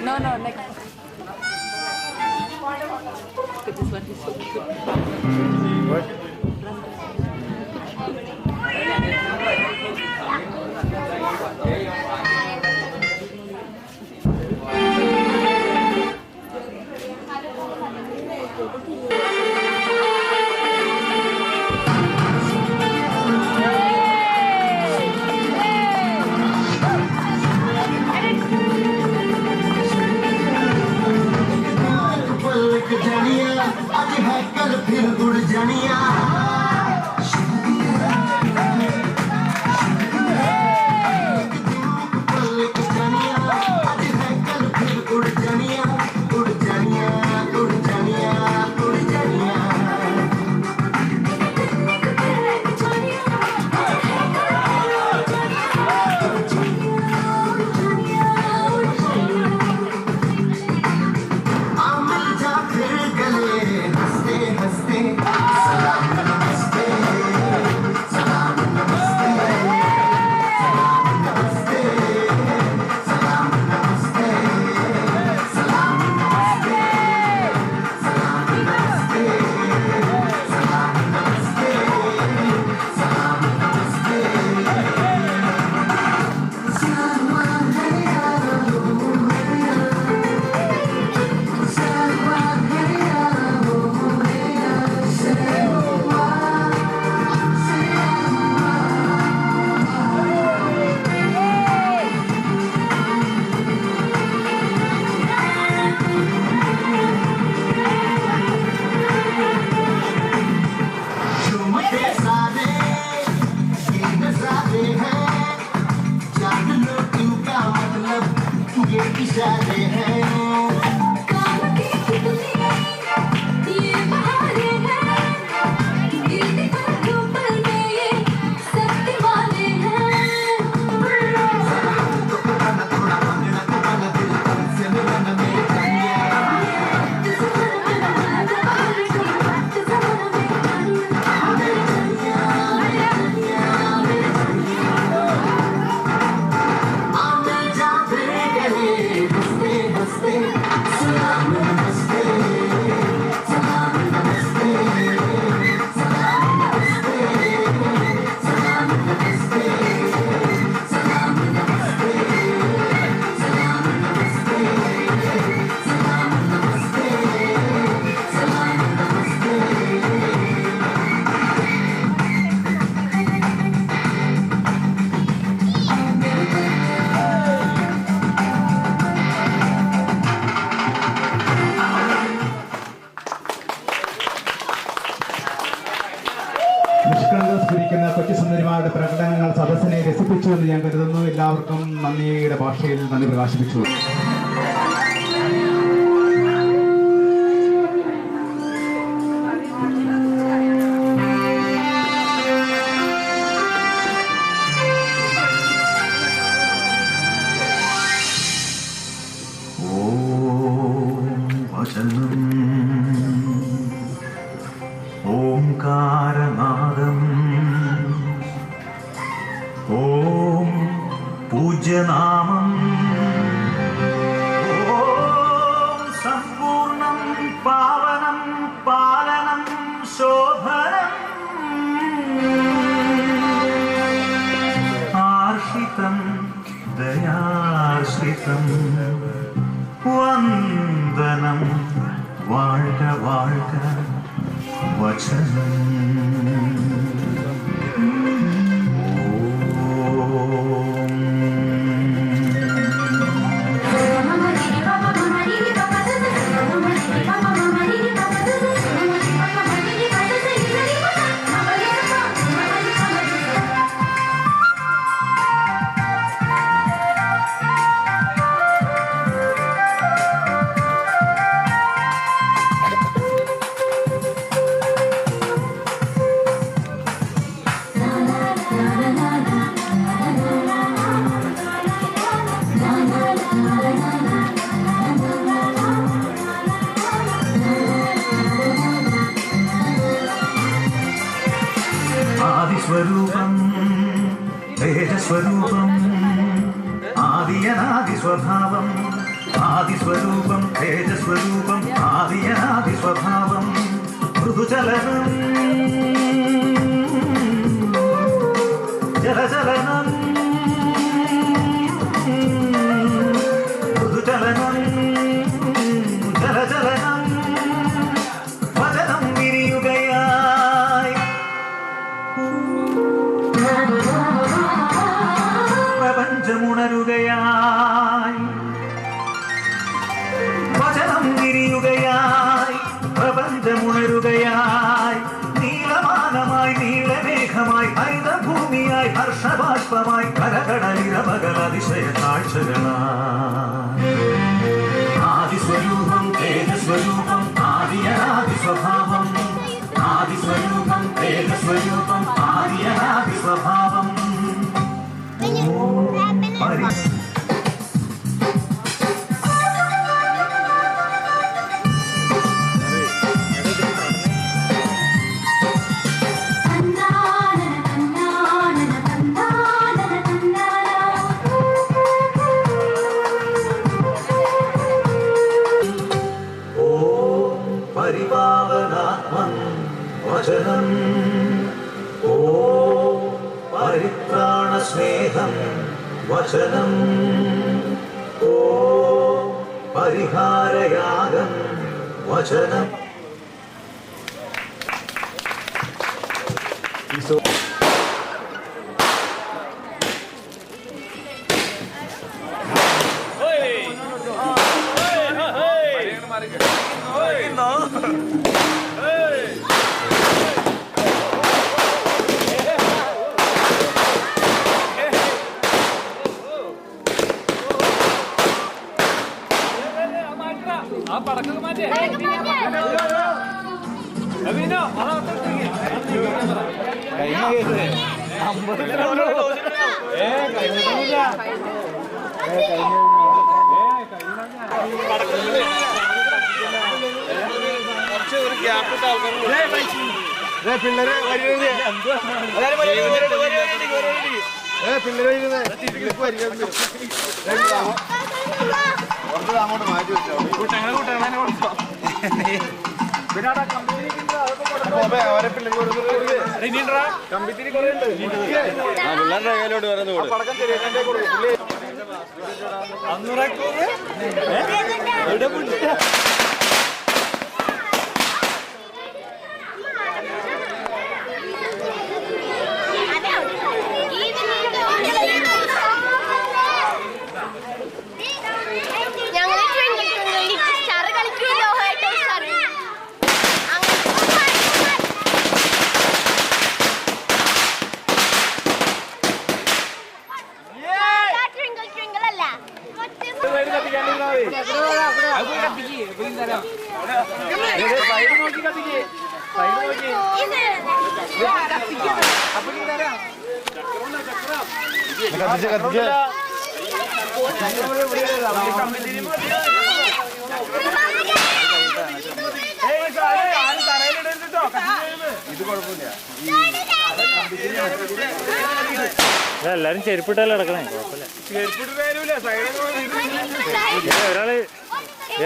No, next. This one is so good. What? आज है कल फिर उड़ जानिया इशारे हैं കൊച്ചുസുന്ദരിമാരുടെ പ്രകടനങ്ങൾ സദസ്സിനെ രസിപ്പിച്ചു എന്ന് ഞാൻ കരുതുന്നു. എല്ലാവർക്കും നന്ദിയുടെ ഭാഷയിൽ നന്ദി പ്രകാശിപ്പിച്ചു. ഓംകാരനാദം ഓം പൂജ്യനാമം ഓം സമ്പൂർണം പാവനം പാലനം ശോഭനം ആർഷിതം ദയാശ്രിതം വന്ദനം വാഴ്ക വാഴ്ക വചനം ആദിസ്വരൂപം തേജസ്വരൂപം ആദിയനാദിസ്വഭാവം ആദിസ്വരൂപം തേജസ്വരൂപം ആദിയനാദിസ്വഭാവം മൃദുചലനം ജലചലനം മൃദുചലനം ജലചലനം വചനം വിരിയുകയായി പ്രപഞ്ചമുണരുകയായി വചനം വിരിയുകയായി പ്രപഞ്ചമുണരുകയായി നീലമാനമായി നീലമേഘമായി ഹരിതഭൂമിയായി ഹർഷബാഷ്പമായി കരകടലിരമകൾ അതിശയ കാഴ്ചകളായി ആദിസ്വരൂപം തേജസ്വരൂപം ആദിയനാദിസ്വഭാവം ആദിസ്വരൂപം തേജസ്വരൂപം ആദിയനാദിസ്വഭാവം പരിപാവനാത്മൻ വചനം ഓം പരിത്രാണസ്നേഹം വചനം ഓം പരിഹാരയാഗം വചനം അങ്ങോട്ട് മാറ്റി വെച്ചോ അവരെ പിള്ളേർ കമ്പിത്തിരി കുറെ ഉണ്ട് പിള്ളേരുടെ കയ്യിലോട്ട് വരുന്നത് പടക്കം എല്ലാരും ചെരുപ്പിട്ടല്ലേ നടക്കണേ ഒരാള്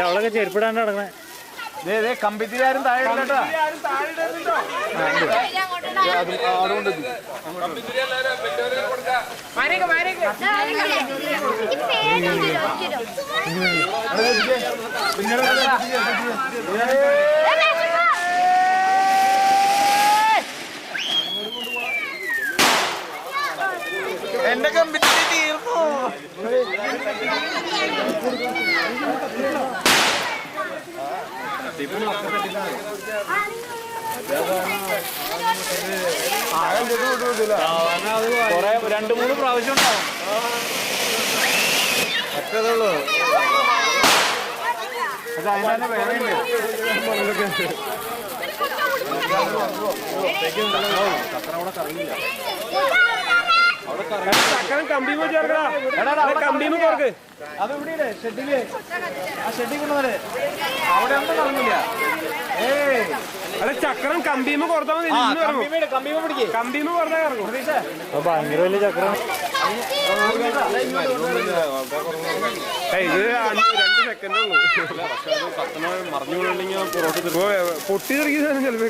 അവളൊക്കെ ചെരുപ്പിടാണ്ട് നടക്കണേ കമ്പിത്തിരിയാരും താഴെ എന്റെ കമ്പിത്തിരി തീർന്നു കൊറേ 2-3 പ്രാവശ്യം ഉണ്ടാവും അത്രയുള്ളൂ അത് അതിനെ വേറെ അത്ര അവിടെ കറിയില്ല ചക്കരം കമ്പിമ ചേർക്കടാ, കമ്പിമ ചേർക്ക്. അത് ഇവിടെ ഷെഡില് ആ ഷെഡിൽ കൊണ്ടുവരെ അവിടെ ഒന്നും നടന്നില്ല. അല്ല ചക്രം കമ്പിമ കൊടുത്താൽ മതി. കമ്പിമ കൊടുത്താൽ ഇറങ്ങും. ഭയങ്കര വലിയ ചക്രം. ഇത് 2 സെക്കൻഡേ ഉള്ളൂ. പക്ഷെ അത് കത്തണ മറിഞ്ഞു വീണെങ്കിൽ പുറത്ത് പൊട്ടി തെറിക്കുന്ന ചിലപ്പോ.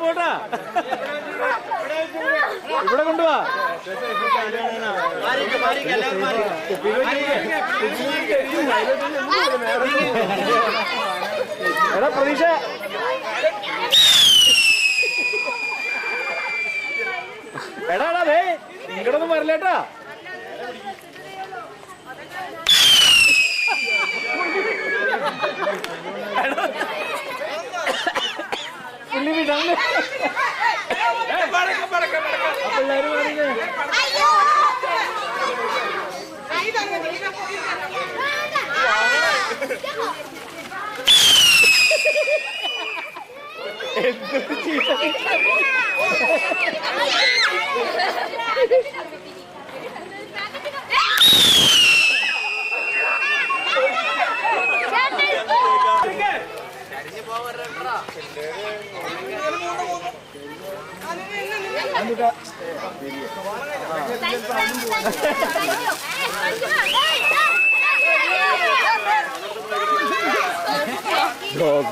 പോട്ടാ ഇവിടെ കൊണ്ടുപോവാ. എടാ പ്രതീക്ഷ എടാ ദേ ഇങ്ങോട്ടൊന്നും വരില്ലേട്ടാ. പുള്ളി വിടാൻ പിള്ളേര് മാറിയേ.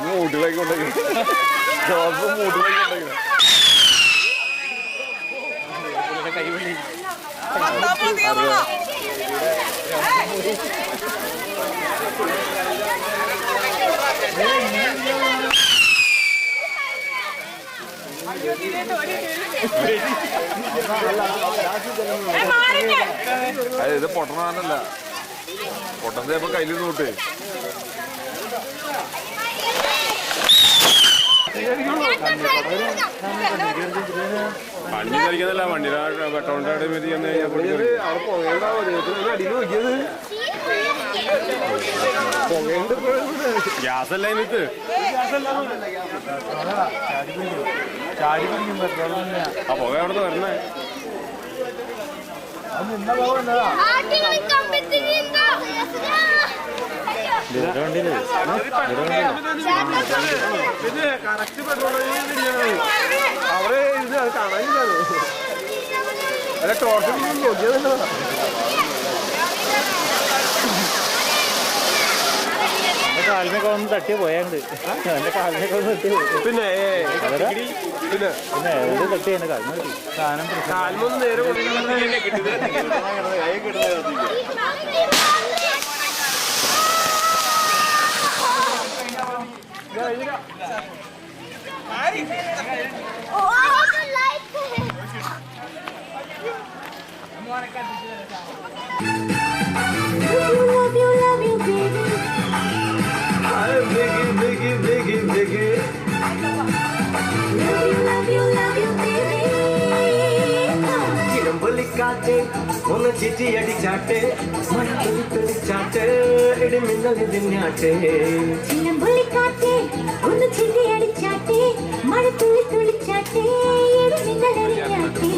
മൂട്ടിലേക്ക് കൊണ്ടേക്കും. ഇത് പൊട്ടണല്ല, പൊട്ടന്റെ ഇപ്പൊ കയ്യിൽ നോട്ട്. വണ്ടി കളിക്കുന്നില്ല, വണ്ടിയുടെ പെട്രോളിന്റെ മതി എന്ന് കഴിഞ്ഞാൽ അടിയിൽ നോക്കിയത് ഗ്യാസ് അല്ല ഇതിനകത്ത്. ആ പുക എവിടെ നിന്ന് വരണേ? അവിടെ ഇത് കാണാനില്ലല്ലോ. അല്ല ടോർച്ച് നോക്കിയതല്ലോ. കാലിനൊക്കെ ഒന്ന് തട്ടി പോയാണ്ട് എന്റെ കാലിനൊക്കെ ഒന്ന് തട്ടി. പിന്നെ തട്ടി എന്റെ കാലിന് തട്ടി. സാധനം കാലിനൊന്നും നേരെ ചിലമ്പൊലിക്കാറ്റ് ഒന്ന് ചിറ്റിയടിച്ചാട്ടെ, മഴത്തുള്ളിച്ചാട്ട് ഇടിമിന്നലിഞ്ഞാട്ടെ. ചിലമ്പൊലിക്കാറ്റ് ഒന്ന് ചിറ്റിയടിച്ചാട്ടെ, മഴ തുള്ളിച്ചാട്ടെ ഇടിമിന്നലിഞ്ഞാട്ടെ.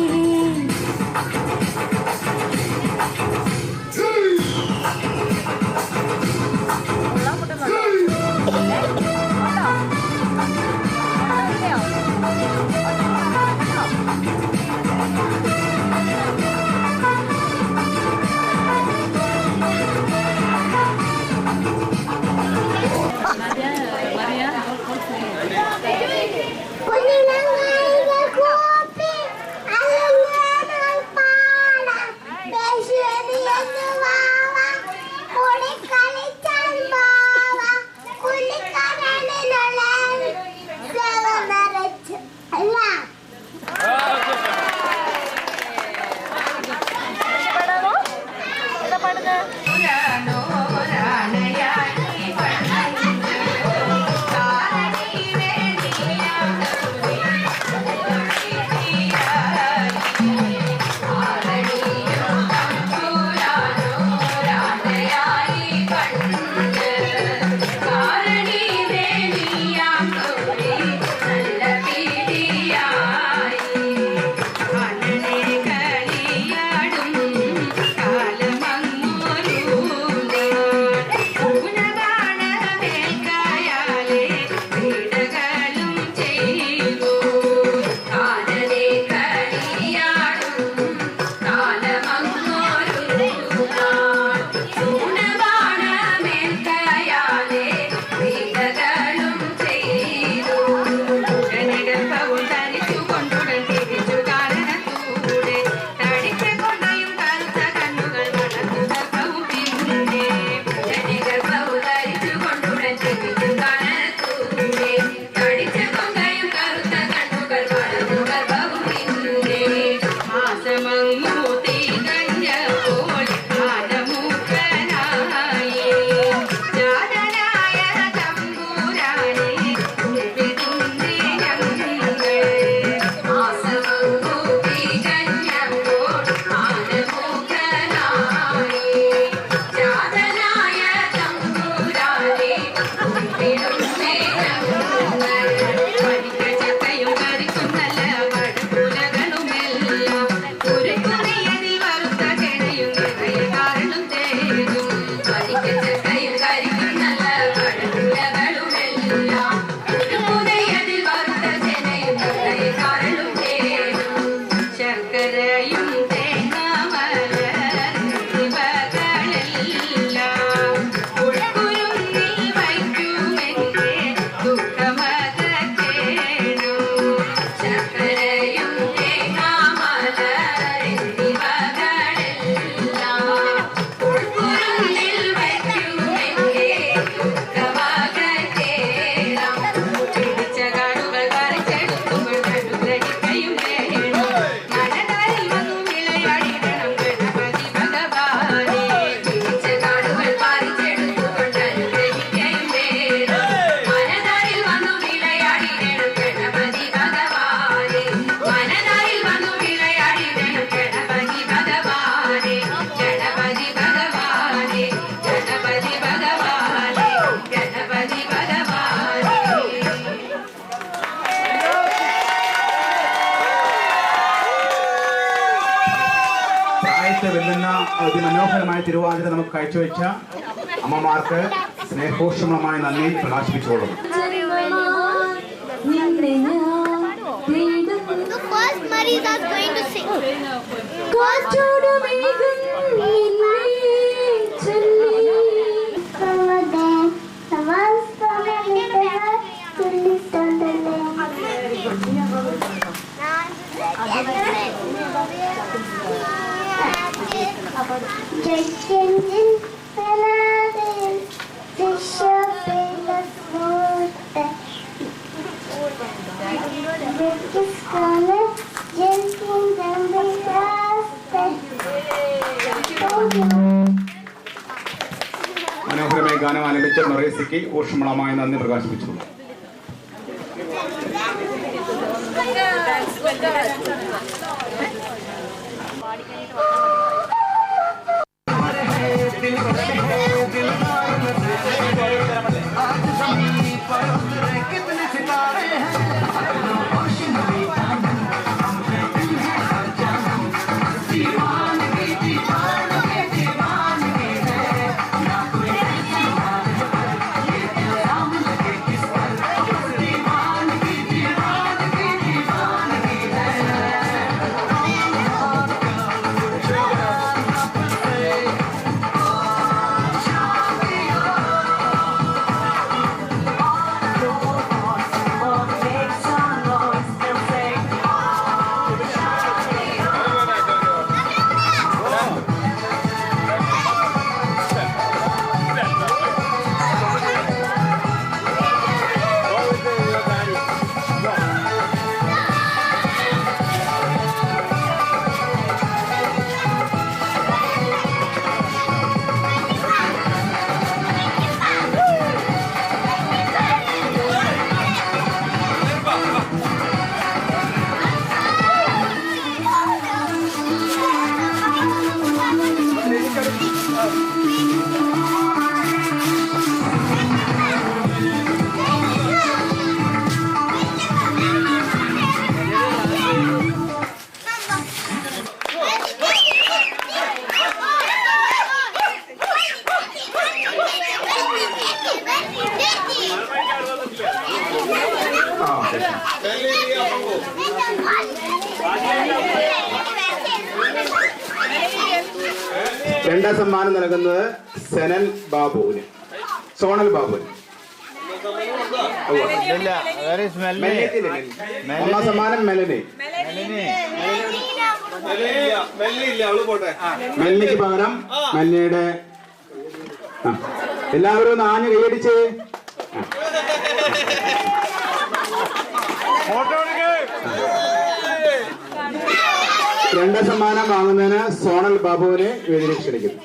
അതിമനോഹരമായ തിരുവാതിര നമുക്ക് കാഴ്ചവെച്ച അമ്മമാർക്ക് സ്നേഹോഷ്മളമായ നന്ദി പ്രകാശിപ്പിച്ചുകൊള്ളും. The first Maries are going to sing. മനോഹരമായ ഗാനം ആലപിച്ച മറേസിക്ക് ഊഷ്മളമായ നന്ദി പ്രകാശിപ്പിച്ചു. രണ്ടാം സമ്മാനം നൽകുന്നത് സനൽ ബാബുവിന്, സോണൽ ബാബുവിന്. ഒന്നാം സമ്മാനം മെലനി. മെല്ലിക്ക് പകരം മെല്ലിയുടെ എല്ലാവരും ഒന്ന് ആഞ്ഞ് കൈയടിച്ച്. രണ്ടാം സമ്മാനം വാങ്ങുന്നതിന് സോണൽ ബാബുവിനെ വേദിയിലേക്ക് ക്ഷണിക്കുന്നു.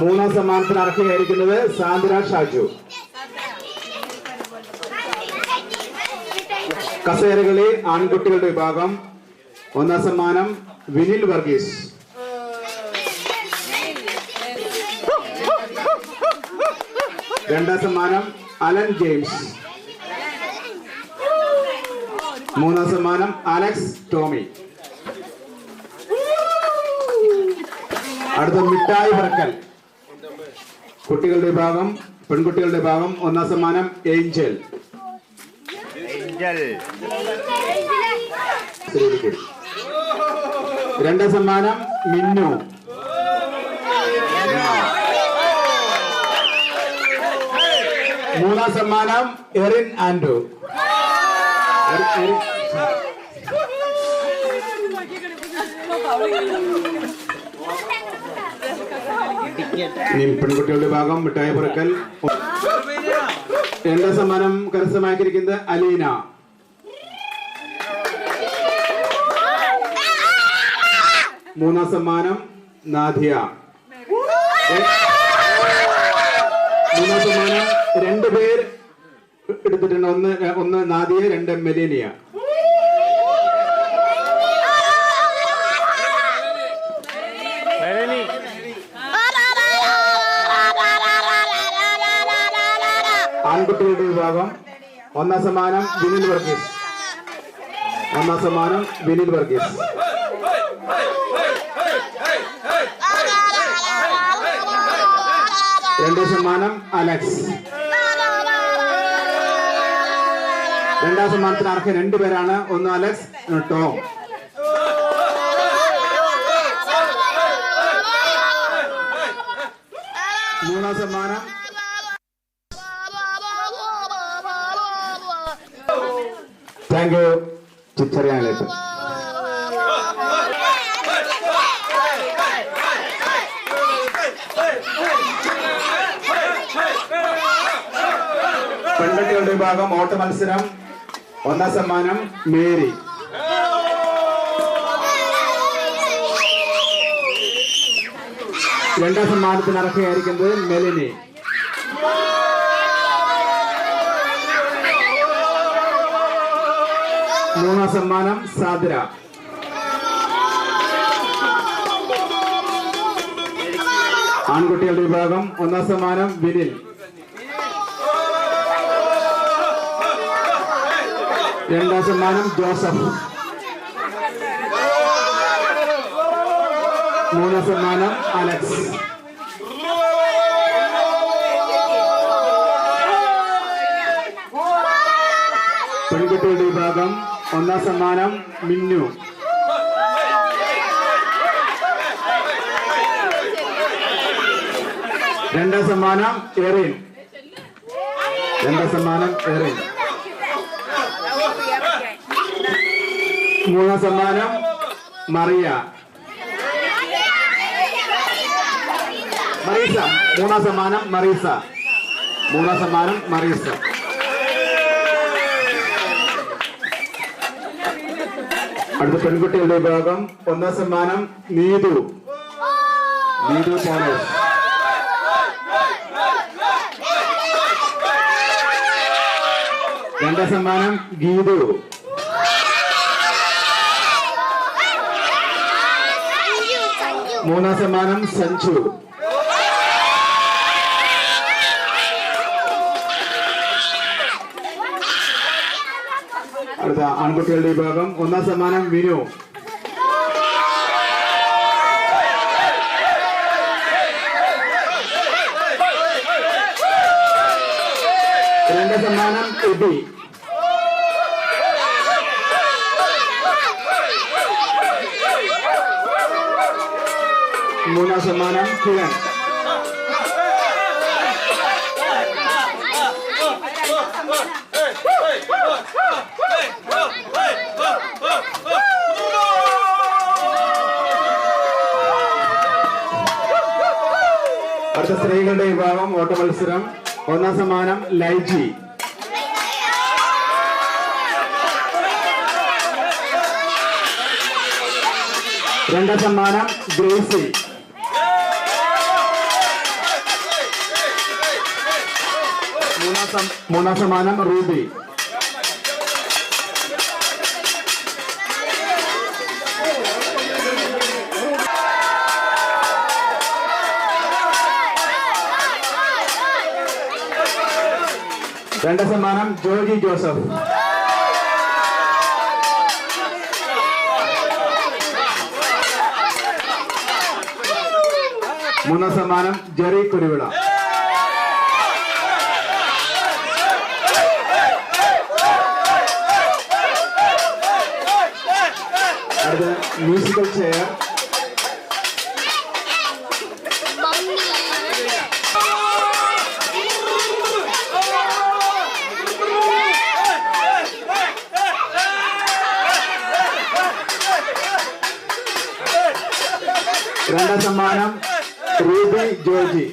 മൂന്നാം സമ്മാനത്തിന് അർഹയായിരിക്കുന്നത് സാന്ദ്ര ഷാജു. കസേരകളി ആൺകുട്ടികളുടെ വിഭാഗം ഒന്നാം സമ്മാനം വിനിൽ വർഗീസ്. രണ്ടാം സമ്മാനം അലൻ ജെയിംസ്. മൂന്നാം സമ്മാനം അലക്സ് ടോമി. അടുത്ത മിഠായി പറക്കൽ കുട്ടികളുടെ വിഭാഗം, പെൺകുട്ടികളുടെ വിഭാഗം ഒന്നാം സമ്മാനം ഏഞ്ചൽ. രണ്ടാം സമ്മാനം മിന്നു. മൂന്നാം സമ്മാനം എറിൻ ആൻഡ്രൂ. പെൺകുട്ടികളുടെ ഭാഗം മിഠായി പുറക്കൽ. രണ്ടാം സമ്മാനം കരസ്ഥമാക്കിയിരിക്കുന്നത് അലീന. മൂന്നാം സമ്മാനം നാദിയ. മൂന്നാം സമ്മാനം രണ്ടുപേർ എടുത്തിട്ടുണ്ട്. ഒന്ന് നാദിയ, രണ്ട് മെലേനിയ. ആൺകുട്ടികളുടെ വിഭാഗം ഒന്നാം സമ്മാനം വിനിൽ വർഗീസ്. ഒന്നാം സമ്മാനം വിനിൽ വർഗീസ്. 2 സമ്മാനം അലക്സ്. 2ാം സമ്മാനത്തിന് അർഹ 2 പേരാണ്. ഒന്ന് അലക്സ്, ടോം. 3ാം സമ്മാനം താങ്ക് യു ചിച്ചറിയാനിലേക്ക്. പെൺകുട്ടികളുടെ വിഭാഗം ഓട്ട മത്സരം. 1ാം സമ്മാനം മേരി. 2ാം സമ്മാനത്തിന് അർഹയായിരിക്കുന്നത് മെലിനി. 3ാം സമ്മാനം സാദ്ര. ആൺകുട്ടികളുടെ വിഭാഗം 1ാം സമ്മാനം വിനിൽ. 2ാം സമ്മാനം ജോസഫ്. 3ാം സമ്മാനം അലക്സ്. പെൺകുട്ടികളുടെ വിഭാഗം 1ാം സമ്മാനം മിന്നു. 2ാം സമ്മാനം എറിൻ. 2ാം സമ്മാനം എറിൻ. 3ാം സമ്മാനം മറിയ. മറീസ. 3ാം സമ്മാനം മറീസ. 3ാം സമ്മാനം മറീസ. അടുത്ത പെൺകുട്ടികളുടെ വിഭാഗം 1ാം സമ്മാനം നീതു. നീതു പോളേഷ്. 2ാം സമ്മാനം ഗീതു. 3ാം സമ്മാനം സഞ്ജു. 'അടുത്ത ആൺകുട്ടികളുടെ വിഭാഗം 1ാം സമ്മാനം വിനു. 2ാം സമ്മാനം എബി. 3ാം സമ്മാനം കിരൺ. 'അടുത്ത സ്ത്രീകളുടെ വിഭാഗം ഓട്ട മത്സരം. 1ാം സമ്മാനം ലൈജി. 2ാം സമ്മാനം ഗ്രേസി. 3ാം സമ്മാനം റൂബി. 2ാം സമ്മാനം ജോജി ജോസഫ്. 3ാം സമ്മാനം ജെറി കുരുവിള. അടുത്ത മ്യൂസിക്കൽ ചെയർ. രണ്ടാം സമ്മാനം റൂബി ജോർജി.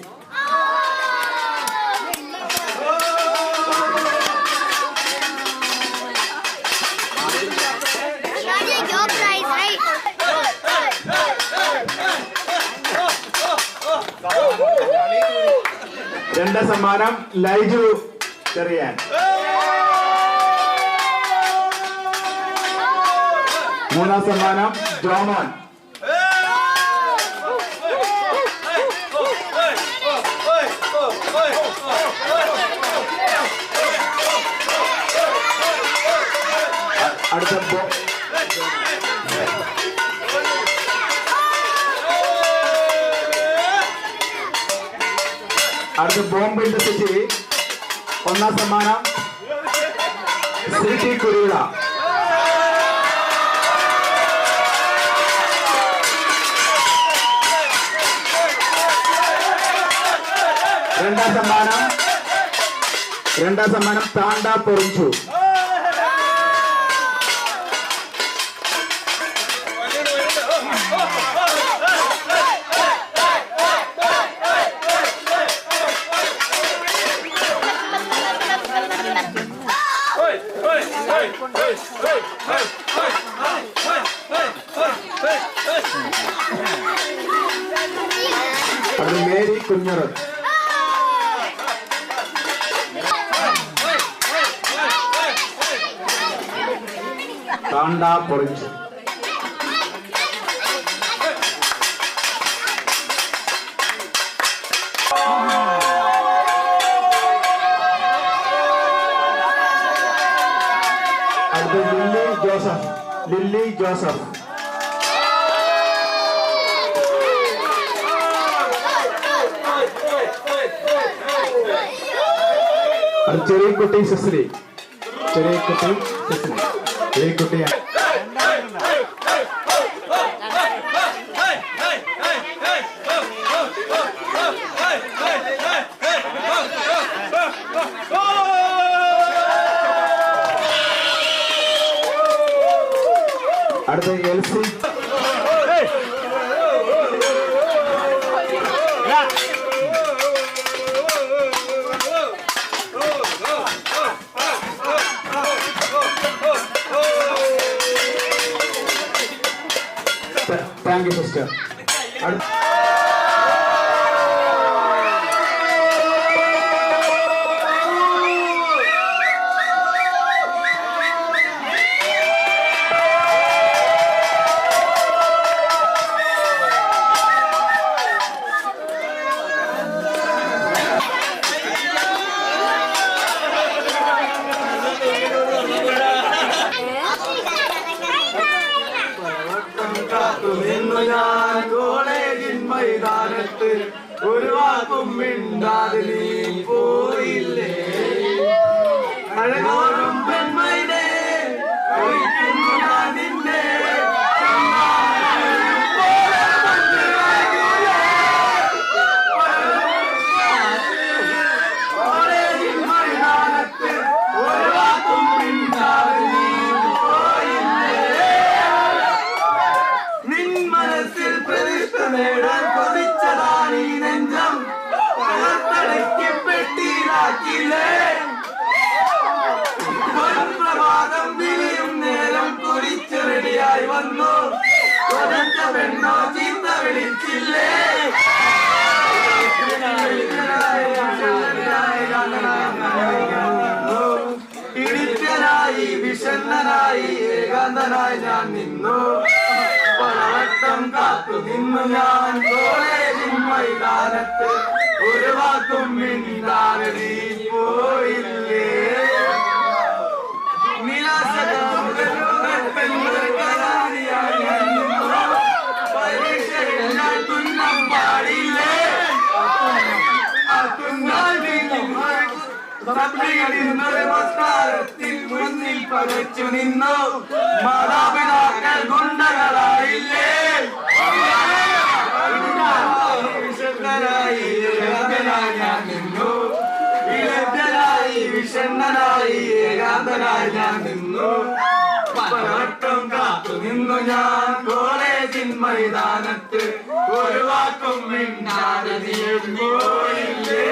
രണ്ടാം സമ്മാനം ലൈജു ചെറിയാൻ. മൂന്നാം സമ്മാനം ജോമോൻ. അടുത്ത അടുത്ത ബോംബ് ഇൻ ദ സിറ്റി. ഒന്നാം സമ്മാനം സിറ്റി കുരുവിള. രണ്ടാം സമ്മാനം താണ്ട പൊറിഞ്ചു. അത് മേരി കുഞ്ഞറ്. താണ്ട പൊറിഞ്ചു. അടുത്ത ലില്ലി ജോസഫ്. ചെറിയക്കുട്ടി സിസ്രി. ചെറിയക്കുട്ടിയാണ്. അടുത്ത എൽസി. Thank you sister. ഞാൻ കോളേജിൻ മൈതാനത്ത് ഒരു വാക്കും മിണ്ടാതെ നീ പോയില്ലേ. അഴകോടും പെൺമൈനെ ഒഴിക്കുന്നു ഞാൻ നിന്നെ. കോളേജിൻ മൈതാനത്ത് ഒരു വാക്കും മിണ്ടാതെ നീ പോയില്ലേ. നിൻ മനസ്സിൽ പ്രതിഷ്ഠ നേടാൻ കൊതിച്ചതാണ് ഈ നെഞ്ചം. പകർത്തടയ്ക്ക് പെട്ടിയിലാക്കിയില്ലേ. പ്രഭാതം വിളിയും നേരം കുടിച്ച് റെഡിയായി വന്നു. കൊതിച്ച പെണ്ണോ ചീത്ത വിളിച്ചില്ലേ. ഇടിച്ചനായി വിഷണ്ണനായി ഏകാന്തനായി ഞാൻ നിന്നു. പലവട്ടം കാത്തു നിന്നു ഞാൻ കോളേജിൻ മൈതാനത്ത് ഒരു വാക്കും മിണ്ടാതെ നീ പോയില്ലേ. പരീക്ഷയിൽ ഞാൻ തുന്നം പാടില്ലേ. ആ തുന്നൽ നമസ്കാരത്തിൽ മുന്നിൽ പകച്ചു നിന്നു. മാതാപിതാക്കൾ ഗുണ്ടകളായില്ലേ. വിഷണ്ണനായി ഞാൻ നിന്നു. വിലബ്ധനായി വിഷണ്ണനായി ഏകാന്തനായി ഞാൻ നിന്നു. പലവട്ടം കാത്തു നിന്നു ഞാൻ കോളേജിൻ മൈതാനത്ത് ഒരു വാക്കും മിണ്ടാതെ നീ പോയില്ലേ.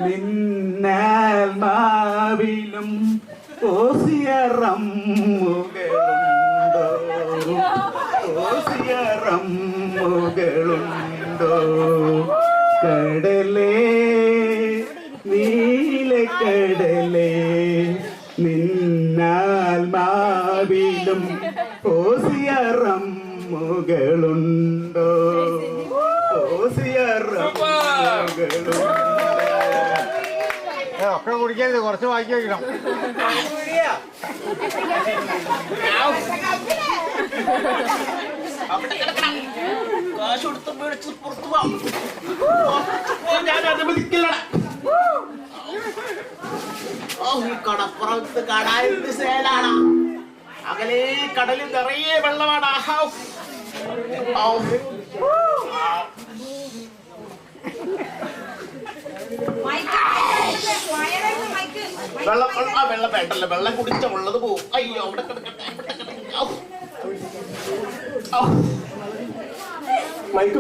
നിന്നാൽമാവിലും ഓസിയറമ്മുകളുണ്ടോ ഓസിയറമ്മുകളുണ്ടോ കടലേ നീലക്കടലേ നിന്നാൽമാവിലും ഓസിയറമ്മുകളുണ്ടോ ഓസിയറമ്മുകളുണ്ടോ ഒക്കെ കുടിക്കരുത്, കുറച്ച് ബാക്കി വയ്ക്കണം. കാശ് കൊടുത്ത് മേടിച്ച് പുറത്തു പോവാം. ഞാൻ അനുവദിക്കില്ലടാ. ഈ കടപ്പുറത്ത് കടായിട്ട് സേലാണ്. അകലെ കടലിൽ നിറയെ വെള്ളമാണ്. വെള്ളം വേണ്ടല്ലോ, വെള്ളം കുടിച്ച ഉള്ളത് പോവും. അയ്യോ അവിടെ കിടക്കട്ടെ. മൈക്ക്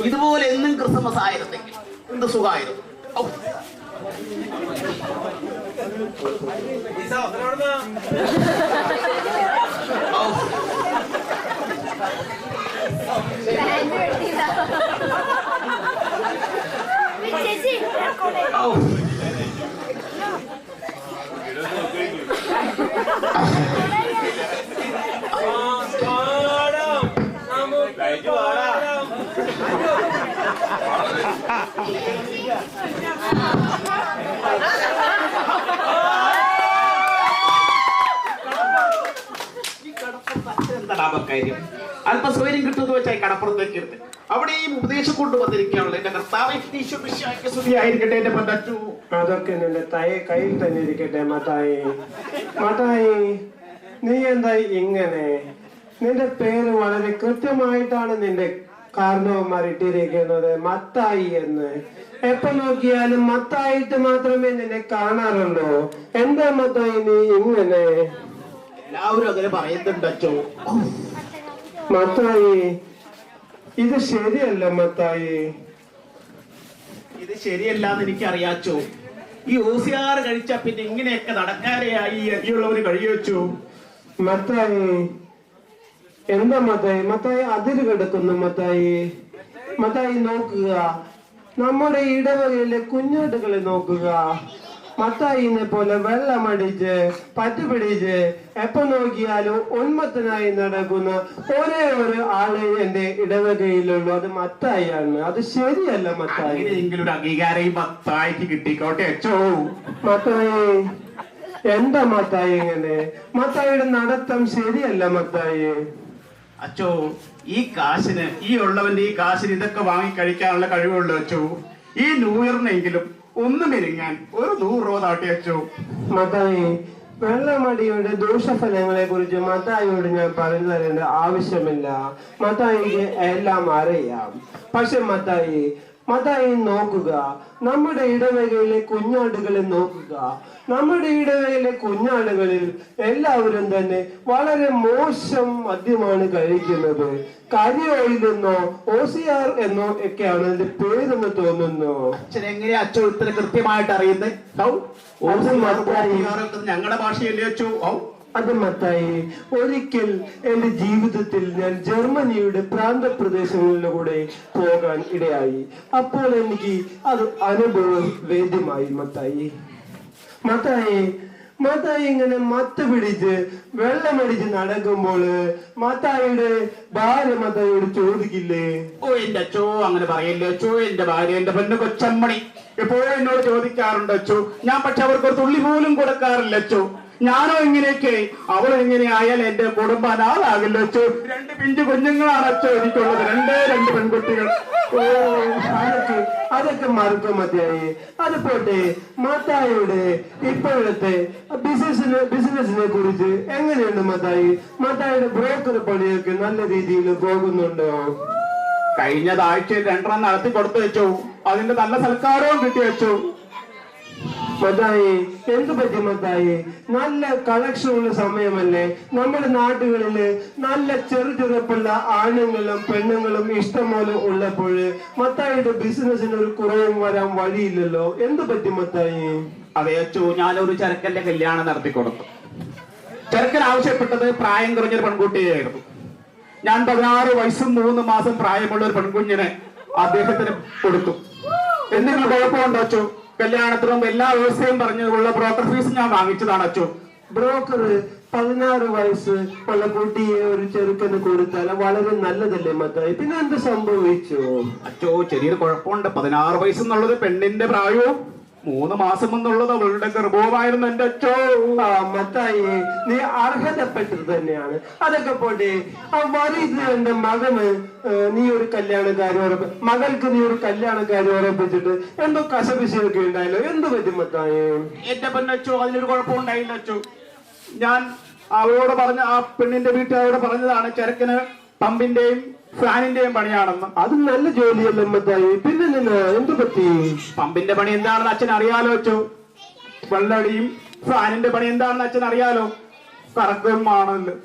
ഇതുപോലെ എന്നും ക്രിസ്മസ് ആയിരുന്നെങ്കിൽ എന്ത് സുഖമായിരുന്നു. കാര്യം അല്പസൗകര്യം കിട്ടുമെന്ന് വെച്ചാൽ കടപ്പുറത്തേക്ക് ഇരുന്ന് അവിടെയും ഉപദേശം കൊണ്ടുവന്നിരിക്കുകയാണല്ലോ. എന്റെ കർത്താവ് ആയിരിക്കട്ടെ എന്റെ പറ്റു. അതൊക്കെ നിന്റെ കയ്യിൽ തന്നെ ഇരിക്കട്ടെ മത്തായി. മത്തായി, നീ എന്തായി ഇങ്ങനെ? നിന്റെ പേര് വളരെ കൃത്യമായിട്ടാണ് നിന്റെ കാരണവന്മാർ ഇട്ടിരിക്കുന്നത്, മത്തായി എന്ന്. എപ്പോ നോക്കിയാലും മത്തായിട്ട് മാത്രമേ നിന്നെ കാണാറുള്ളൂ. എന്താ മത്തായി നീ ഇങ്ങനെ? എല്ലാവരും അങ്ങനെ പറയുന്നുണ്ട് അച്ചോ. മത്തായി, ഇത് ശരിയല്ല മത്തായി. ഇത് ശരിയല്ല എന്ന് എനിക്കറിയാച്ചോ. ഈ ഓസിയാർ കഴിച്ച പിന്നെ ഇങ്ങനെയൊക്കെ നടക്കാതെയായി അരിയുള്ളവര് കഴിയുവച്ചു. മത്തായി, എന്താ മത്തായി? മത്തായി അതിര് കിടക്കുന്നു മത്തായി. മത്തായി നോക്കുക, നമ്മുടെ ഇടവകയിലെ കുഞ്ഞാട്ടുകളെ നോക്കുക. മത്തായിനെ പോലെ വെള്ളമടിച്ച് പറ്റുപിടിച്ച് എപ്പോ നോക്കിയാലും ഉന്മത്തനായി നടക്കുന്ന ഒരേ ഒരു ആളെ എന്റെ ഇടവകയിലുള്ളൂ, അത് മത്തായിയാണ്. അത് ശരിയല്ല മത്തായി. ഒരു അംഗീകാരം മത്തായിക്ക് കിട്ടിക്കോട്ടെ അച്ചോ. മത്തായി, എന്താ മത്തായി ഇങ്ങനെ? മത്തായിയുടെ നടത്തം ശരിയല്ല മത്തായി. അച്ചോ, ഈ കാശിന് ഈ ഉള്ളവന്റെ ഈ കാശിന് ഇതൊക്കെ വാങ്ങി കഴിക്കാനുള്ള കഴിവുള്ളൂ അച്ചോ. ഈ ന്യൂ ഇയറിനെങ്കിലും ഒന്ന് മെരുങ്ങാൻ ഒരു 100 രൂപ താട്ടി അച്ചോ. മത്തായി, വെള്ളമടിയുടെ ദൂഷ്യഫലങ്ങളെ കുറിച്ച് മത്തായിയോട് ഞാൻ പറഞ്ഞു തരേണ്ട ആവശ്യമില്ല. മത്തായിക്ക് എല്ലാം അറിയാം. പക്ഷെ മത്തായി നോക്കുക, നമ്മുടെ ഇടവകയിലെ കുഞ്ഞാടുകളെ നോക്കുക. നമ്മുടെ ഇടവകയിലെ കുഞ്ഞാടുകളിൽ എല്ലാവരും തന്നെ വളരെ മോശം മദ്യമാണ് കഴിക്കുന്നത്. കരി ഓയിൽ എന്നോ ഓസിയാർ എന്നോ ഒക്കെയാണ് അതിന്റെ പേരെന്ന് തോന്നുന്നു. അച്ഛൻ എങ്ങനെയാ അച്ഛൻ ഇത്ര കൃത്യമായിട്ട് അറിയുന്നത്? ഞങ്ങളുടെ ഭാഷയല്ലേ അച്ചോ. അത് മത്തായി, ഒരിക്കൽ എന്റെ ജീവിതത്തിൽ ഞാൻ ജർമ്മനിയുടെ പ്രാന്തപ്രദേശങ്ങളിലൂടെ പോകാൻ ഇടയായി. അപ്പോൾ എനിക്ക് അത് അനുഭവ വേദ്യമായി മത്തായി ഇങ്ങനെ മത്ത് പിടിച്ച് വെള്ളമടിച്ച് നടക്കുമ്പോൾ മത്തായിയുടെ ഭാര്യ മത്തായിയോട് ചോദിക്കില്ലേ? ഓ എന്റെ അച്ചോ, അങ്ങനെ പറയല്ലേ അച്ചോ. എന്റെ ഭാര്യ എന്റെ പെണ്ണ് കൊച്ചമ്മണി എപ്പോഴും എന്നോട് ചോദിക്കാറുണ്ട് അച്ചോ. ഞാൻ പക്ഷെ അവർക്ക് ഒരു തുള്ളി പോലും കൊടുക്കാറില്ല അച്ചോ. ഞാനോ ഇങ്ങനെയൊക്കെ അവളും ഇങ്ങനെ ആയാൽ എന്റെ കുടുംബം അനാഥാകില്ല അച്ചോ. 2 പിഞ്ചു കുഞ്ഞുങ്ങളാണ് അച്ചോ എനിക്കുള്ളത്, 2 പെൺകുട്ടികൾ. ഓ, അതൊക്കെ മറക്കും മത്തായി. അത് പോട്ടെ, മത്തായിയുടെ ഇപ്പോഴത്തെ ബിസിനസിനെ കുറിച്ച് എങ്ങനെയുണ്ട് മത്തായിയുടെ ബ്രോക്കർ പണിയൊക്കെ നല്ല രീതിയിൽ പോകുന്നുണ്ടോ? കഴിഞ്ഞ ആഴ്ചയിൽ 2 നടത്തി കൊടുത്തു വെച്ചു. അതിന്റെ നല്ല സൽക്കാരവും കിട്ടി വെച്ചു. മത്തായി എന്ത് പറ്റി മത്തായി? നല്ല കളക്ഷൻ ഉള്ള സമയമല്ലേ? നമ്മുടെ നാടുകളില് നല്ല ചെറുപ്പുള്ള ആണുങ്ങളും പെണ്ണുങ്ങളും ഇഷ്ടംപോലെ ഉള്ളപ്പോൾ മത്തായിയുടെ ബിസിനസിന് ഒരു കുറവും വരാൻ വഴിയില്ലല്ലോ. എന്ത് പറ്റി മത്തായി? അതേ അച്ചു, ഞാനൊരു ചെറുക്കന്റെ കല്യാണം നടത്തി കൊടുത്തു. ചെറുക്കൻ ആവശ്യപ്പെട്ടത് പ്രായം കുറഞ്ഞൊരു പെൺകുട്ടിയായിരുന്നു. ഞാൻ 16 വയസ്സും 3 മാസം പ്രായമുള്ള ഒരു പെൺകുഞ്ഞിനെ അദ്ദേഹത്തിന് കൊടുത്തു. എന്തെങ്കിലും കുഴപ്പമുണ്ടോ അച്ചു? കല്യാണത്തിനും എല്ലാ വ്യവസ്ഥയും പറഞ്ഞുള്ള ബ്രോക്കർ ഫീസ് ഞാൻ വാങ്ങിച്ചതാണ് അച്ചു. ബ്രോക്കർ 16 വയസ്സ് ഉള്ള കുട്ടിയെ ഒരു ചെറുക്കന് കൊടുത്താൽ വളരെ നല്ലതല്ലേ മത്തായി? പിന്നെ എന്ത് സംഭവിച്ചു അച്ചോ? ചെറിയൊരു കുഴപ്പമുണ്ട്. 16 വയസ്സെന്നുള്ളത് പെണ്ണിന്റെ പ്രായവും 3 മാസം എന്നുള്ളത് അവളുടെ ഗർഭവുമായിരുന്നു എന്റെ അച്ചോ. മത്തായി നീ അർഹതപ്പെട്ടത് തന്നെയാണ്. അതൊക്കെ പോട്ടെ, ആ വരീത് എന്റെ മകന് നീ ഒരു കല്യാണക്കാരി മകൾക്ക് നീ ഒരു കല്യാണക്കാരി ഉറപ്പിച്ചിട്ട് എന്തോ കശപിശയൊക്കെ ഉണ്ടായല്ലോ. എന്ത് പറ്റും മത്തായി? എന്റെ പെണ്ണച്ചോ, അതിനൊരു കുഴപ്പമുണ്ടായില്ല അച്ചോ. ഞാൻ അവരോട് പറഞ്ഞ ആ പെണ്ണിന്റെ വീട്ടുകാരോട് പറഞ്ഞതാണ് ചെറുക്കന് പമ്പിന്റെയും ഫാനിന്റെയും പണിയാണെന്ന്. അത് നല്ല ജോലിയല്ലേ മത്തായി? പിന്നെ എന്ത് പറ്റി? പമ്പിന്റെ പണി എന്താണെന്ന് അച്ഛൻ അറിയാലോ അച്ചോ. വെള്ളടിയും ഫാനിന്റെ പണി എന്താണെന്ന് അച്ഛൻ അറിയാലോ. കറക്കമാണല്ലോ.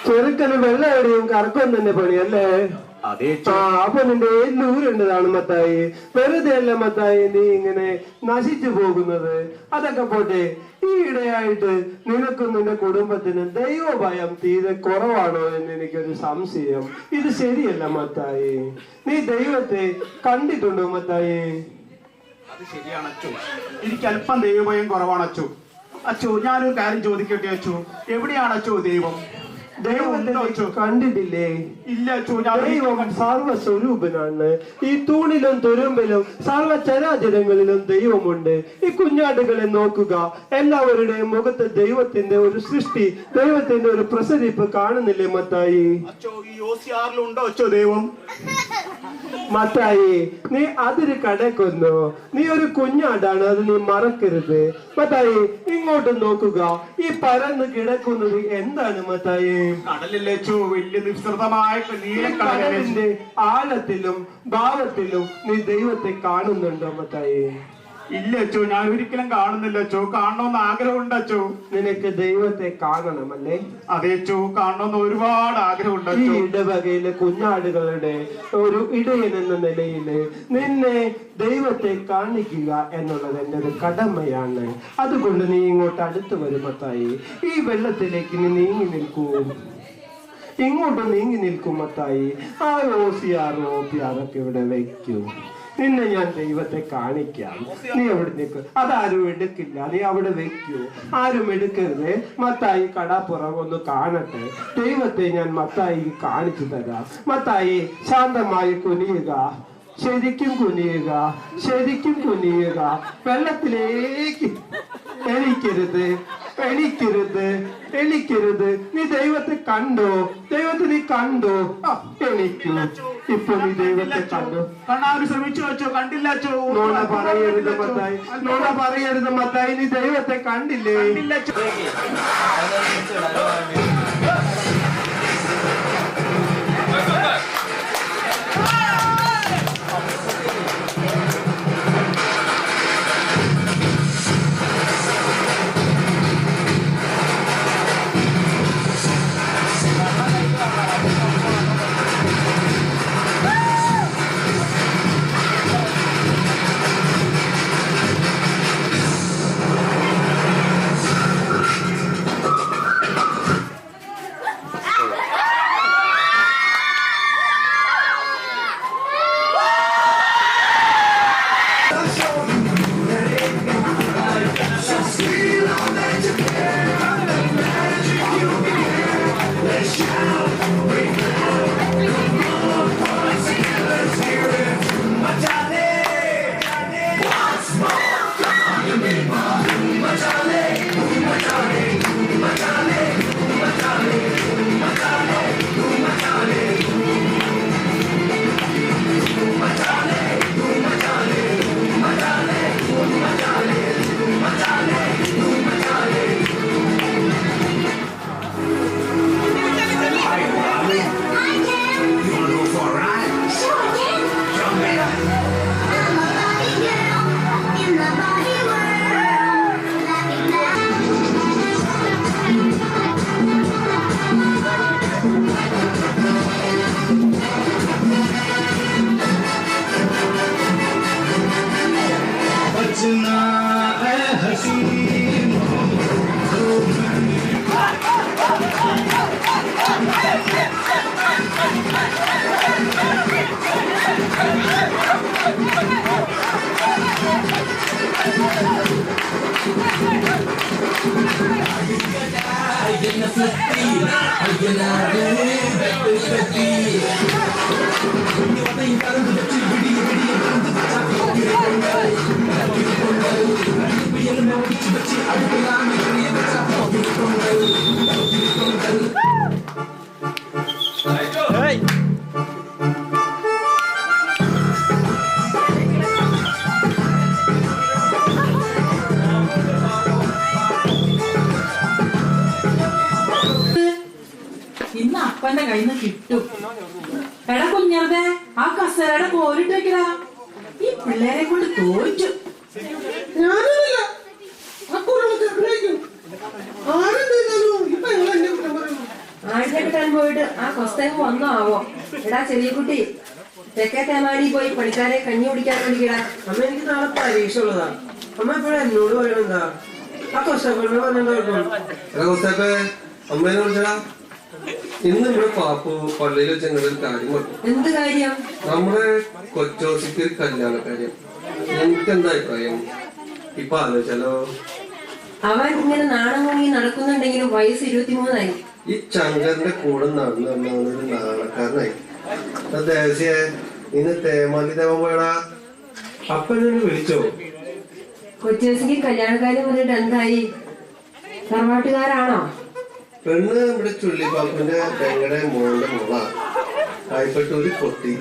ചെറുക്കന് വെള്ളയടിയും കറക്കം തന്നെ പണിയല്ലേ? അതേ. അപ്പൊ നിന്റെ ഏല്ലൂരുണ്ടതാണ് മത്തായി. വെറുതെ അല്ല മത്തായി നീ ഇങ്ങനെ നശിച്ചു പോകുന്നത്. അതൊക്കെ പോട്ടെ, ഈ ഇടയായിട്ട് നിനക്കും നിന്റെ കുടുംബത്തിനും ദൈവഭയം തീരെ കുറവാണോ എന്ന് എനിക്കൊരു സംശയം. ഇത് ശരിയല്ല മത്തായി. നീ ദൈവത്തെ കണ്ടിട്ടുണ്ടോ മത്തായി? അത് ശരിയാണ് അച്ചു. എനിക്ക് അല്പം ദൈവഭയം കുറവാണ് അച്ചു. അച്ചു, ഞാനൊരു കാര്യം ചോദിക്കട്ടെ അച്ചു? എവിടെയാണ് അച്ചു ദൈവം? ദൈവത്തെ കണ്ടിട്ടില്ലേ? ഇല്ല അച്ചു. ദൈവം സർവസ്വരൂപനാണ്. ഈ തൂണിലും തുരുമ്പിലും സർവചരാചരങ്ങളിലും ദൈവമുണ്ട്. ഈ കുഞ്ഞാടുകളെ നോക്കുക, എല്ലാവരുടെയും മുഖത്ത് ദൈവത്തിന്റെ ഒരു സൃഷ്ടി, ദൈവത്തിന്റെ ഒരു പ്രസരിപ്പ് കാണുന്നില്ലേ മത്തായി? അച്ചോ, ഈ ഓസിയാറിലുണ്ടോ അച്ചോ ദൈവം? മത്തായി നീ അതിര് കടക്കുന്നു. നീ ഒരു കുഞ്ഞാടാണ്, അത് നീ മറക്കരുത്. മത്തായി ഇങ്ങോട്ട് നോക്കുക, ഈ പരന്ന് കിടക്കുന്നത് എന്താണ് മത്തായി? കടലിലെ അച്ചോ, വലിയ നിസ്സൃതമായ കടലിന്റെ ആഴത്തിലും ഭാവത്തിലും നീ ദൈവത്തെ കാണുന്നുണ്ടോ മത്തായി? ഇല്ല അച്ചോ, ഞാൻ ഒരിക്കലും കാണുന്നില്ല അച്ചോ. കാണണമെന്ന് ആഗ്രഹമുണ്ട് അച്ചോ. നിനക്ക് ദൈവത്തെ കാണണമല്ലേ? അതേ അച്ചോ, കാണണമെന്ന് ഒരുപാട് ആഗ്രഹമുണ്ട്. ഈ ഇടവകയിലെ കുഞ്ഞാടുകളുടെ ഒരു ഇടയൻ എന്ന നിലയില് നിന്നെ ദൈവത്തെ കാണിക്കുക എന്നുള്ളത് എന്റെ ഒരു കടമയാണ്. അതുകൊണ്ട് നീ ഇങ്ങോട്ട് അടുത്ത് വരുമത്തായി. ഈ വെള്ളത്തിലേക്ക് നീ നീങ്ങി നിൽക്കൂ, ഇങ്ങോട്ട് നീങ്ങി നിൽക്കും മത്തായി. ആ ഓസിയാറൊക്കെ ഇവിടെ വെക്കൂ. നിന്നെ ഞാൻ ദൈവത്തെ കാണിക്കാം. നീ അവിടെ നിൽക്കും. അതാരും എടുക്കില്ല, നീ അവിടെ വെക്കൂ. ആരും എടുക്കരുത്. മത്തായി കടാപ്പുറം ഒന്ന് കാണട്ടെ. ദൈവത്തെ ഞാൻ മത്തായി കാണിച്ചു തരാം. മത്തായി ശാന്തമായി കുനിയുക, ശരിക്കും കുനിയുക, ശരിക്കും കുനിയുക. വെള്ളത്തിലേക്ക് എണീക്കരുത്, എണീക്കരുത്, എണീക്കരുത്. നീ ദൈവത്തെ കണ്ടോ? ദൈവത്തെ നീ കണ്ടോ? എണീക്കൂ. ഇപ്പൊ നീ ദൈവത്തെ കണ്ടോ? കാണാൻ ശ്രമിച്ചു അച്ചോ, കണ്ടില്ല അച്ചോ. നോണ പറയരുത് മത്തായി, നോണ പറയരുത് മത്തായി. നീ ദൈവത്തെ കണ്ടില്ലേ? കണ്ടില്ല അച്ചോ. ഇന്ന് അപ്പന്റെ കയ്യിൽ നിന്ന് കിട്ടും. എടാ കുഞ്ഞറുതെ ആ കസേരയുടെ കോരിട്ട് വെക്കടാ. ഈ പിള്ളേരെ കൊണ്ട് തോറ്റു. ആഴ്ച കിട്ടാൻ പോയിട്ട് ആ കൊസ്തേക്ക് വന്നോ ആവോ. എടാ ചെറിയ കുട്ടി തെക്കേ തേമാടി പോയി പണിക്കാരെ കഞ്ഞി കുടിക്കാൻ വേണ്ടിക്കടാ. അമ്മ എനിക്ക് നാളെ പരീക്ഷ ഉള്ളതാ. അമ്മ എപ്പോഴും എന്നോട് പറയണെന്താ ആ കൊസ്റ്റപ്പനെ പറഞ്ഞിട്ടുണ്ടായിരുന്നു. അമ്മേനെ വിളിച്ചടാ. ഇന്ന് നമ്മുടെ പാപ്പു പള്ളിയിൽ വെച്ച് ഞങ്ങളുടെ ഒരു കാര്യം പറഞ്ഞു. എന്ത് കാര്യം? നമ്മുടെ കൊച്ചോസിക്ക് ഒരു കല്യാണ കാര്യം. എനിക്ക് എന്താ അഭിപ്രായം? ഇപ്പൊ ആലോചിച്ചാലോ? അവൻ ഇങ്ങനെ നാണം മുങ്ങി നടക്കുന്നുണ്ടെങ്കിലും വയസ്സ് 23 ഈ ചങ്കറിന്റെ കൂടെ നടന്നു ഒരു നാണക്കാരനായി. ദേശീയ ഇന്ന് തേമാലി ദേവൻ പോയടാ. അപ്പനെ വിളിച്ചോ? കൊച്ചേസിക്ക് കല്യാണക്കാര്യം പറഞ്ഞിട്ട് എന്തായി? തറവാട്ടുകാരാണോ? പെണ്ണ് ഇവിടെ ചുള്ളിപ്പാപ്പിന്റെ പെങ്ങടെ മോളുടെ മോളാ. കായ്പെട്ടൂര് പൊട്ടി.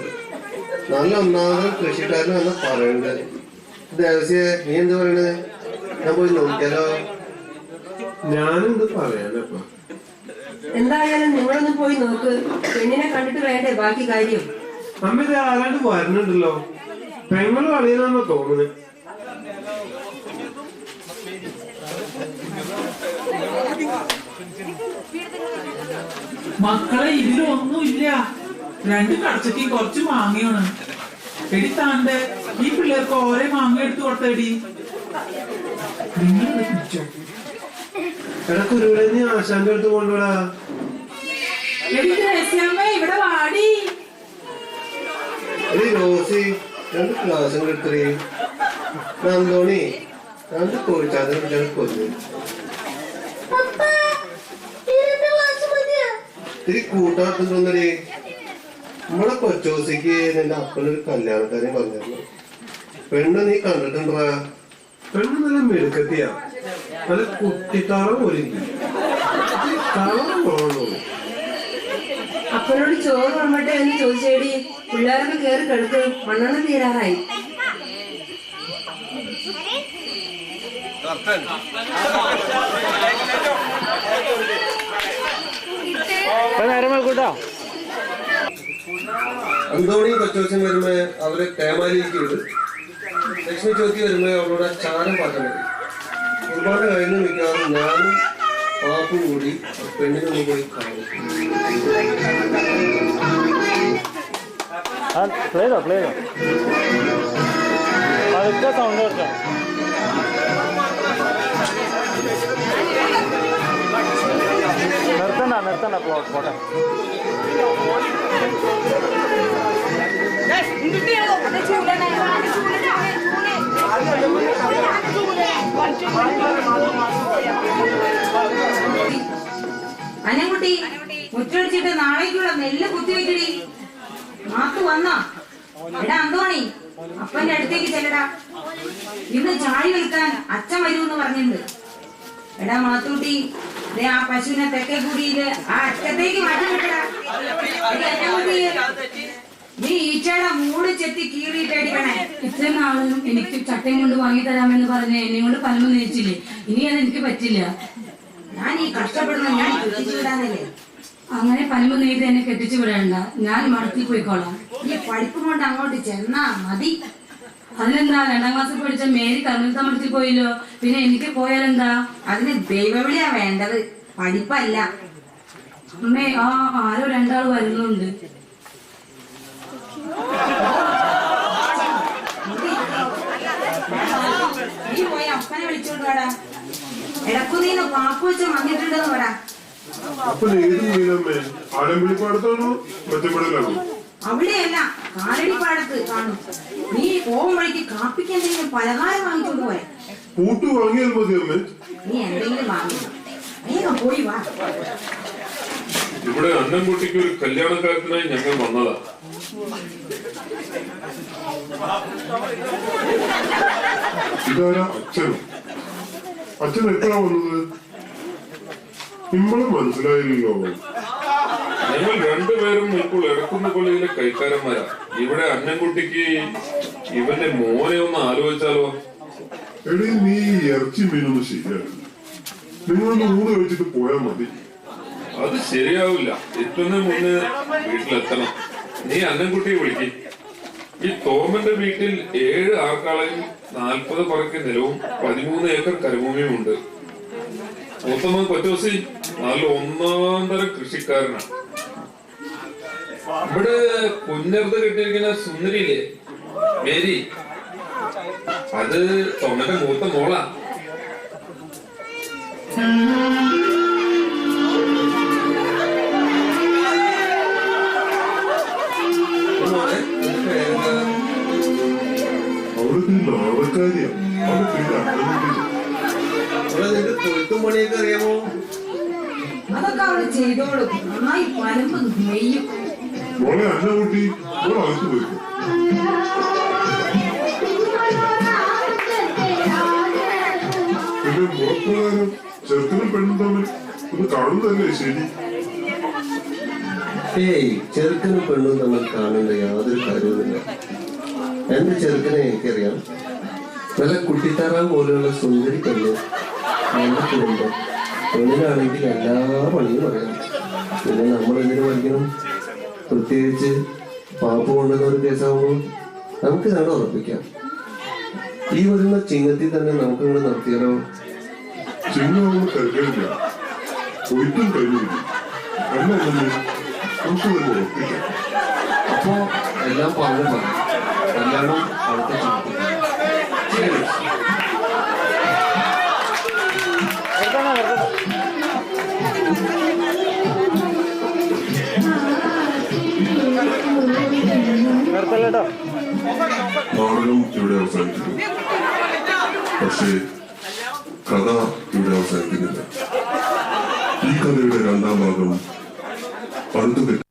നല്ല ഒന്നാമത് കൃഷിക്കാരനാണെന്ന് പറയുന്നത്. ദേവസ്യ നീ എന്ത് പറയണത്? ഞാൻ പോയി നോക്കിയാലോ? ഞാനെന്ത് പറയാനപ്പ? എന്തായാലും നിങ്ങളൊന്ന് പോയി നോക്ക്. പെണ്ണിനെ കണ്ടിട്ട് വേണ്ടേ ബാക്കി കാര്യം. അമ്മ ഇത് ആരാണ്ട് വരുന്നുണ്ടല്ലോ. പെങ്ങള് കളിയാണെന്നോ തോന്നുന്നു. മക്കളെ ഇതിലൊന്നുമില്ല. 2 കടച്ചക്കും കുറച്ച് മാങ്ങയാണ്. എടി താണ്ടെ ഈ പിള്ളേർക്ക് ഓരോ മാങ്ങ എടുത്തു കൊടുത്തടി. നിങ്ങൾ പിടിച്ചോ. എടക്കുരുവിടെ നീ ആശാന്റെ അടുത്ത് കൊണ്ടുവിടാ. എടി ദേശീയമ്മ ഇവിടെ വാടി. റോസി 2 ക്ലാസ്സും എടുത്തേ. നന്ദോണി 2 കോഴിച്ചാതിനെ കൊല്ലു. ഇത്തിരി കൂട്ടാട്ടുന്നേ. നമ്മളെ കൊച്ചോസിക്ക് നിന്റെ അപ്പനൊരു കല്യാണക്കാരെ പറഞ്ഞിരുന്നു. പെണ്ണ് നീ കണ്ടിട്ടുണ്ടാ? പെണ്ണ് നല്ല മെടുക്കത്തിയാ. നല്ല കുട്ടിത്താറ പോലിരിക്കും. കളറ് കുറവുള്ളൂ. അപ്പനോട് ചോറ് കൊണ്ടട്ടെ എന്ന് ചോദിച്ചേടി. പിള്ളേരൊക്കെ കേറി കിടക്ക്. മണ്ണെണ്ണ തീരാറായി. നേരം വെക്കൂട്ടോ. അന്തോണി കൊച്ചോച്ചൻ വരുമ്പോ അവരെ തേമാലിക്ക് വിടും. ലക്ഷ്മി ചോദ്യം വരുമ്പോ അവളോട് ചാരം പാട്ടാൻ മതി. ഒരുപാട് കഴിഞ്ഞ് നിൽക്കാതെ ഞാനും പാപ്പും കൂടി പെണ്ണിനൊന്നും പോയി കാണും. പ്ലേ ചെയ്തോ പതുക്കെ സൗണ്ട് കൊടുക്കാം. നിർത്തണ്ട പോട്ടെ. അനക്കുട്ടി മുറ്റടിച്ചിട്ട് നാളേക്കുള്ള നെല്ല് കുത്തിവെക്കടി. മാത്തു വന്നാ? എടാ അന്തോണി അപ്പന്റെ അടുത്തേക്ക് ചെല്ലടാ. ഇന്ന് ചായ വിൽക്കാൻ അച്ഛൻ വരുമെന്ന് പറഞ്ഞിട്ടുണ്ട്. എടാ മാത്തൂട്ടി ആ പശുവിനെ തെക്കേ കൂടിയില് ആ അറ്റത്തേക്ക് മാറ്റി വിട്ടടാ. നീ ഈച്ചയുടെ മൂട് ചെത്തി കീറിയിട്ടടിക്കണേ. ഇത്ര നാളും എനിക്ക് ചട്ടയും കൊണ്ട് വാങ്ങി തരാമെന്ന് പറഞ്ഞ് എന്നെ കൊണ്ട് പലമ നയിച്ചില്ലേ. ഇനി അത് എനിക്ക് പറ്റില്ല. ഞാൻ ഈ കഷ്ടപ്പെടുന്ന ഞാൻ കെട്ടിച്ചു വിടാനല്ലേ. അങ്ങനെ പലമ നെയ്ത് എന്നെ കെട്ടിച്ചു വിടണ്ട. ഞാൻ മടത്തിൽ പോയിക്കോളാം. ഈ പഠിപ്പ് കൊണ്ട് അങ്ങോട്ട് ചെന്നാ മതി. അതിനെന്താ 2ാം ക്ലാസ്സിൽ പഠിച്ച മേരി കർമ്മത്തെ മടത്തിൽ പോയില്ലോ. പിന്നെ എനിക്ക് പോയാലെന്താ? അതിന് ദൈവവിളിയാ വേണ്ടത്, പഠിപ്പല്ല. അമ്മേ ആരോ 2 ആൾ വരുന്നുണ്ട്. നീ പോയി അപ്പനെ വിളിച്ചോണ്ട് വാടാ. ഇടക്കുനീന്ന് പാപ്പു വെച്ച് വന്നിട്ടുണ്ടെന്ന് പറ. അവിടെയല്ല, കാലടിപ്പാടത്ത് കാണും. നീ പോകും വഴിക്ക് കാപ്പിക്ക് എന്തെങ്കിലും പലഹാരം വാങ്ങിച്ചോണ്ട് പോയ. കൂട്ടു വാങ്ങിയാൽ മതി അമ്മേ. നീ എന്തെങ്കിലും വാങ്ങി. വേഗം പോയി വാ. ഇവിടെ അന്നംകുട്ടിക്ക് ഒരു കല്യാണക്കാര്യത്തിനായി ഞങ്ങൾ വന്നതാ. ഇതാരാ അച്ഛനും? അച്ഛൻ എപ്പോഴാ വന്നത്? നിങ്ങളും മനസ്സിലായില്ലല്ലോ. ഞങ്ങൾ രണ്ടുപേരും ഇപ്പോൾ ഇടക്കുന്ന പള്ളിയിലെ കൈക്കാരന്മാരാ. ഇവിടെ അന്നംകുട്ടിക്ക് ഇവന്റെ മോനെ ഒന്ന് ആലോചിച്ചാലോ? എടീ, നീ ഇറച്ചി മീനൊന്നും ശരിയാക്കി. നിങ്ങളൊന്ന് ഊണ് കഴിച്ചിട്ട് പോയാൽ മതി. അത് ശരിയാവില്ല. എത്തുന്ന മുന്നേ വീട്ടിലെത്തണം. നീ അന്നംകുട്ടിയെ വിളിക്ക്. ഈ തോമന്റെ വീട്ടിൽ 7 ആർക്കാളയും 40 പറക്ക് നിലവും 13 ഏക്കർ കരഭൂമിയും ഉണ്ട്. മൂത്തമ്മ കൊറ്റോസി നല്ല ഒന്നാന്തരം കൃഷിക്കാരനാണ്. ഇവിടെ കുഞ്ഞർത്ത് കെട്ടിയിരിക്കുന്ന സുന്ദരിയില്ലേ മേരി, അത് തോമന്റെ മൂത്ത മോളാ. തൊഴുത്തും പണിയൊക്കെ അറിയാമോ? അതൊക്കെ അവള് ചെയ്തോളും. നന്നായി പലമ്പ് നെയ്യും. മോളെ അന്നകുട്ടി അകത്ത് പോയി. പിന്നെ മുറപ്രകാരം ചെറുക്കനും പെണ്ണും തമ്മിൽ ഒന്ന് കാണുന്നതല്ലേ ശരി? ഏയ്, ചെറുക്കനും പെണ്ണും തമ്മിൽ കാണേണ്ട യാതൊരു കാര്യവുമില്ല. എന്റെ ചെറുക്കനെ എനിക്കറിയാം. നല്ല കുട്ടിത്താറാൻ പോലെയുള്ള സുന്ദരി പെണ്ണ്, നല്ല കുടുംബം. പെണ്ണിനാണെങ്കിൽ എല്ലാ പണിയും അറിയാം. പിന്നെ നമ്മൾ എന്തിനു പഠിക്കണം? പ്രത്യേകിച്ച് പാപ്പ് കൊണ്ടുവന്ന ഒരു കേസാവുമ്പോൾ നമുക്ക് ഞങ്ങൾ ഉറപ്പിക്കാം. ഈ വരുന്ന ചിങ്ങത്തിൽ തന്നെ നമുക്ക് ഇങ്ങനെ നടത്തിയാലോ? ചിങ്ങമാകുമ്പോൾ തിരക്കില്ല, ഒരിക്കലും കഴിഞ്ഞില്ല. എല്ലാം തന്നെ നമുക്ക് തന്നെ ഉറപ്പിക്കാം. അപ്പോ എല്ലാം പറഞ്ഞു പറയാം. കല്യാണം അടുത്ത നാടകം ഇവിടെ അവസാനിക്കുന്നു. പക്ഷേ കഥ ഇവിടെ അവസാനിക്കുന്നില്ല. ഈ കഥയുടെ 2ാം ഭാഗം അടുത്ത